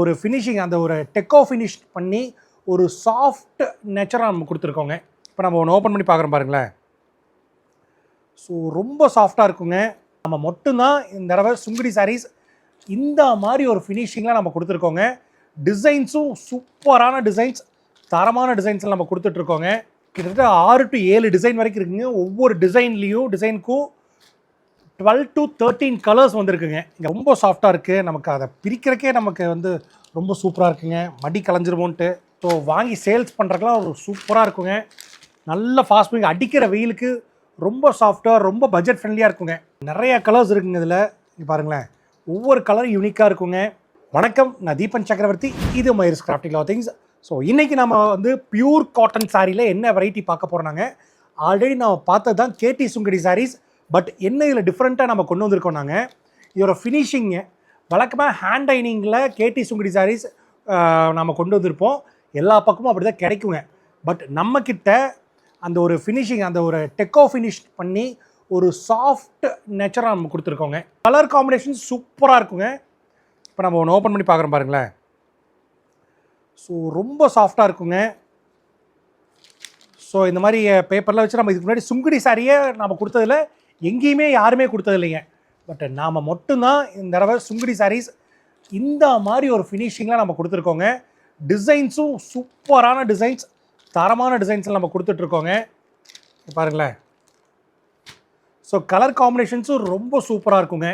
ஒரு ஃபினிஷிங் அந்த ஒரு டெக்கோ ஃபினிஷ் பண்ணி ஒரு சாஃப்ட் நேச்சராக நம்ம கொடுத்துருக்கோங்க. இப்போ நம்ம ஒன்று ஓப்பன் பண்ணி பார்க்குறோம் பாருங்களேன். ஸோ ரொம்ப சாஃப்டாக இருக்குங்க. நம்ம மட்டும்தான் இந்த தடவை சுங்குடி சாரீஸ் இந்த மாதிரி ஒரு ஃபினிஷிங்லாம் நம்ம கொடுத்துருக்கோங்க. டிசைன்ஸும் சூப்பரான டிசைன்ஸ், தரமான டிசைன்ஸில் நம்ம கொடுத்துட்ருக்கோங்க. கிட்டத்தட்ட 6 to 7 டிசைன் வரைக்கும் இருக்குங்க. ஒவ்வொரு டிசைனுக்கும் 12 to 13 கலர்ஸ் வந்துருக்குங்க. இங்கே ரொம்ப சாஃப்டாக இருக்குது. நமக்கு அதை பிரிக்கிறக்கே நமக்கு வந்து ரொம்ப சூப்பராக இருக்குங்க. மடி கலைஞ்சிருமோன்ட்டு. ஸோ வாங்கி சேல்ஸ் பண்ணுறதுலாம் ஒரு சூப்பராக இருக்குங்க. நல்ல ஃபாஸ்ட் மூவிங், அடிக்கிற வெயிலுக்கு ரொம்ப சாஃப்டாக, ரொம்ப பட்ஜெட் ஃப்ரெண்ட்லியாக இருக்குங்க. நிறைய கலர்ஸ் இருக்குங்க இதில். இங்கே பாருங்களேன், ஒவ்வொரு கலரும் யூனிக்காக இருக்குங்க. வணக்கம், நான் தீபன் சக்கரவர்த்தி. இது மயூர்ஸ் கிராஃப்டிங் க்ளாத்திங்ஸ். ஸோ இன்றைக்கி நம்ம வந்து பியூர் காட்டன் சாரியில் என்ன வெரைட்டி பார்க்க போகிறோம். ஆல்ரெடி நம்ம பார்த்தது தான் கேடி சுங்குடி சாரீஸ். பட் என்ன இதில் டிஃப்ரெண்ட்டாக நம்ம கொண்டு வந்திருக்கோம். இதோட ஃபினிஷிங்கு வழக்கமாக ஹேண்ட் டைனிங்கில் கேடி சுங்குடி சாரீஸ் நம்ம கொண்டு வந்திருப்போம். எல்லா பக்கமும் அப்படி தான் கிடைக்குங்க. பட் நம்மக்கிட்ட அந்த ஒரு ஃபினிஷிங், அந்த ஒரு டெக்கோ ஃபினிஷ் பண்ணி ஒரு சாஃப்ட் நேச்சராக நம்ம கொடுத்துருக்கோங்க. கலர் காம்பினேஷன் சூப்பராக இருக்குங்க. இப்போ நம்ம ஒன்று ஓப்பன் பண்ணி பார்க்குறோம் பாருங்களேன். ஸோ ரொம்ப சாஃப்டாக இருக்குங்க. ஸோ இந்த மாதிரி பேப்பரில் வச்சு நம்ம இதுக்கு முன்னாடி சுங்குடி சாரியை நம்ம கொடுத்ததில் எங்கேயுமே யாருமே கொடுத்தது இல்லைங்க. பட் நாம் மட்டும்தான் இந்த தடவை சுங்குடி சாரீஸ் இந்த மாதிரி ஒரு ஃபினிஷிங்லாம் நம்ம கொடுத்துருக்கோங்க. டிசைன்ஸும் சூப்பரான டிசைன்ஸ், தரமான டிசைன்ஸில் நம்ம கொடுத்துட்ருக்கோங்க. பாருங்களேன். ஸோ கலர் காம்பினேஷன்ஸும் ரொம்ப சூப்பராக இருக்குங்க.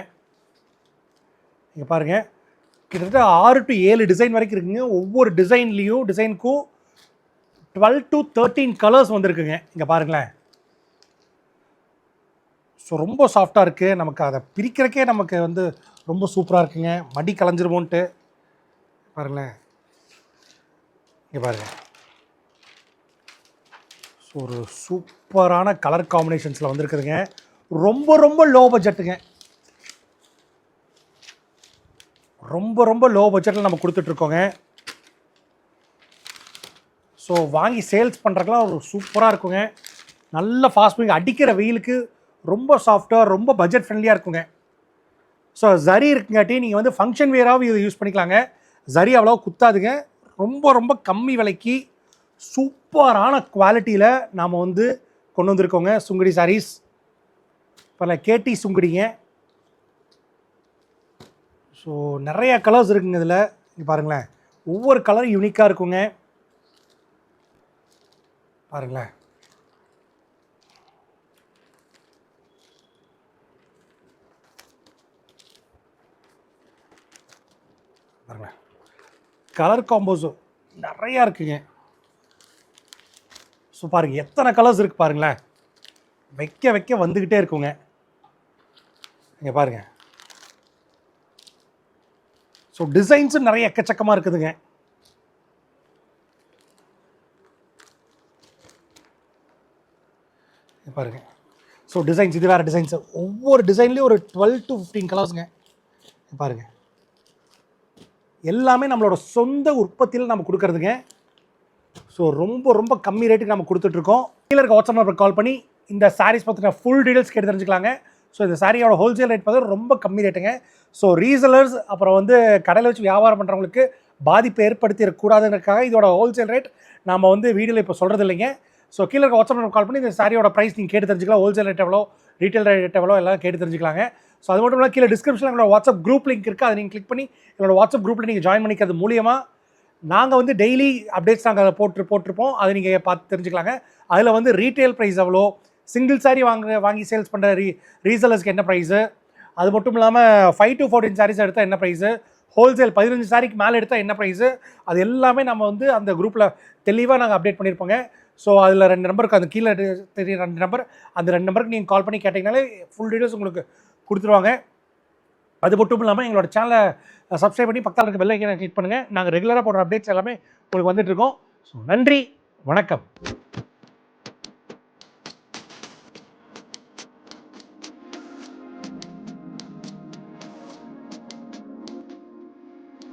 இங்கே பாருங்கள், கிட்டத்தட்ட 6 to 7 டிசைன் வரைக்கும் இருக்குங்க. ஒவ்வொரு டிசைனுக்கும் 12 to 13 கலர்ஸ் வந்துருக்குங்க. இங்கே பாருங்களேன். ஸோ ரொம்ப சாஃப்டாக இருக்குது. நமக்கு அதை பிரிக்கிறக்கே நமக்கு வந்து ரொம்ப சூப்பராக இருக்குங்க. மடி கலைஞ்சிருமோன்ட்டு. பாருங்களேன். இங்கே பாருங்கள். ஸோ ஒரு சூப்பரான கலர் காம்பினேஷன்ஸில் வந்துருக்குதுங்க. ரொம்ப ரொம்ப லோ பட்ஜெட்டுங்க. ரொம்ப லோ பட்ஜெட்டில் நம்ம கொடுத்துட்ருக்கோங்க. ஸோ வாங்கி சேல்ஸ் பண்ணுறதுலாம் ஒரு சூப்பராக இருக்குங்க. நல்ல ஃபாஸ்ட் மூவிங், அடிக்கிற வெயிலுக்கு ரொம்ப சாஃப்டாக, ரொம்ப பட்ஜெட் ஃப்ரெண்ட்லியாக இருக்குங்க. ஸோ ஜரி இருக்குங்காட்டி நீங்கள் வந்து ஃபங்க்ஷன் வேராகவும் இதை யூஸ் பண்ணிக்கலாங்க. ஜரி அவ்வளோ குத்தாதுங்க. ரொம்ப கம்மி விலைக்கு சூப்பரான குவாலிட்டியில் நாம் வந்து கொண்டு வந்திருக்கோங்க சுங்குடி சாரீஸ். இப்போ கேடி சுங்குடிங்க. ஸோ நிறைய கலர்ஸ் இருக்குங்க இதில். இங்கே பாருங்களேன், ஒவ்வொரு கலரும் யூனிக்காக இருக்குங்க. பாருங்களேன். பாருங்களேன், கலர் காம்போஸும் நிறையா இருக்குங்க. ஸோ பாருங்கள், எத்தனை கலர்ஸ் இருக்குது பாருங்களேன். வைக்க வந்துக்கிட்டே இருக்குங்க. இங்கே பாருங்கள். ஸோ டிசைன்ஸும் நிறைய எக்கச்சக்கமாக இருக்குதுங்க. பாருங்கள். ஸோ டிசைன்ஸ், இது வேறு டிசைன்ஸு. ஒவ்வொரு டிசைன்லேயும் ஒரு 12 to 15 கலர்ஸுங்க. பாருங்கள், எல்லாமே நம்மளோட சொந்த உற்பத்தியில் நம்ம கொடுக்குறதுங்க. ஸோ ரொம்ப கம்மி ரேட்டுக்கு நம்ம கொடுத்துட்ருக்கோம். கீழே இருக்க வாட்ஸ்அப் நம்பருக்கு கால் பண்ணி இந்த சாரீஸ் பற்றின ஃபுல் டீடைல்ஸ் கேட்டு தெரிஞ்சுக்கலாங்க. ஸோ இந்த சாரியோட ஹோல்சேல் ரேட் பார்த்தா ரொம்ப கம்மி ரேட்டுங்க. ஸோ ரீசெலர்ஸ் அப்புறம் வந்து கடையில் வச்சு வியாபாரம் பண்ணுறவங்களுக்கு பாதிப்பு ஏற்படுத்திடக்கூடாதுங்கிறதுக்காக இதோட ஹோல்சேல் ரேட் நாம் வந்து வீடியோவில் இப்போ சொல்கிறது இல்லைங்க. ஸோ கீழே இருக்க வாட்ஸ்அப் நம்பருக்கு கால் பண்ணி இந்த சாரியோட ப்ரைஸ் நீங்கள் கேட்டு தெரிஞ்சுக்கலாம். ஹோல்சேல் ரேட் எவ்வளோ, ரீட்டைல் ரேட் எவ்வளோ எல்லாம் கேட்டு தெரிஞ்சுக்கலாங்க. ஸோ அது மட்டும் இல்லாமல் கீழே டிஸ்கிரிப்ஷனில் எங்களோட வாட்ஸ்அப் குரூப் லிங்க் இருக்குது. அதை நீங்கள் கிளிக் பண்ணி எங்களோட வாட்ஸ்அப் குரூப்பில் நீங்கள் ஜாயின் பண்ணிக்கிறது மூலியமாக நாங்கள் வந்து டெய்லி அப்டேட்ஸ் நாங்கள் அதை போட்டிருப்போம். அதை நீங்கள் பார்த்து தெரிஞ்சுக்கலாங்க. அதில் வந்து ரீட்டைல் ப்ரைஸ் எவ்வளோ, சிங்கிள் சாரி வாங்கி சேல்ஸ் பண்ணுற ரீசெலர்ஸ்க்கு என்ன ப்ரைஸு, அது மட்டும் இல்லாமல் 5 to 14 சாரீஸ் எடுத்தால் என்ன ப்ரைஸு, ஹோல்சேல் 15 சாரிக்கு மேலே எடுத்தால் என்ன ப்ரைஸு, அது எல்லாமே நம்ம வந்து அந்த குரூப்பில் தெளிவாக நாங்கள் அப்டேட் பண்ணியிருப்போங்க. ஸோ அதில் 2 நம்பருக்கு, அந்த கீழே தெரிய 2 நம்பர், அந்த 2 நம்பருக்கு நீங்கள் கால் பண்ணி கேட்டிங்கனாலே ஃபுல் டீடைல்ஸ் உங்களுக்கு கொடுத்துருவாங்க. அது மட்டும் இல்லாமல் எங்களோட சேனலை சப்ஸ்கிரைப் பண்ணி பக்கத்தில் இருக்க பெல் ஐக்கானை கிளிக் பண்ணுங்கள். நாங்கள் ரெகுலராக போடுற அப்டேட்ஸ் எல்லாமே உங்களுக்கு வந்துட்டுருக்கோம். ஸோ நன்றி, வணக்கம்.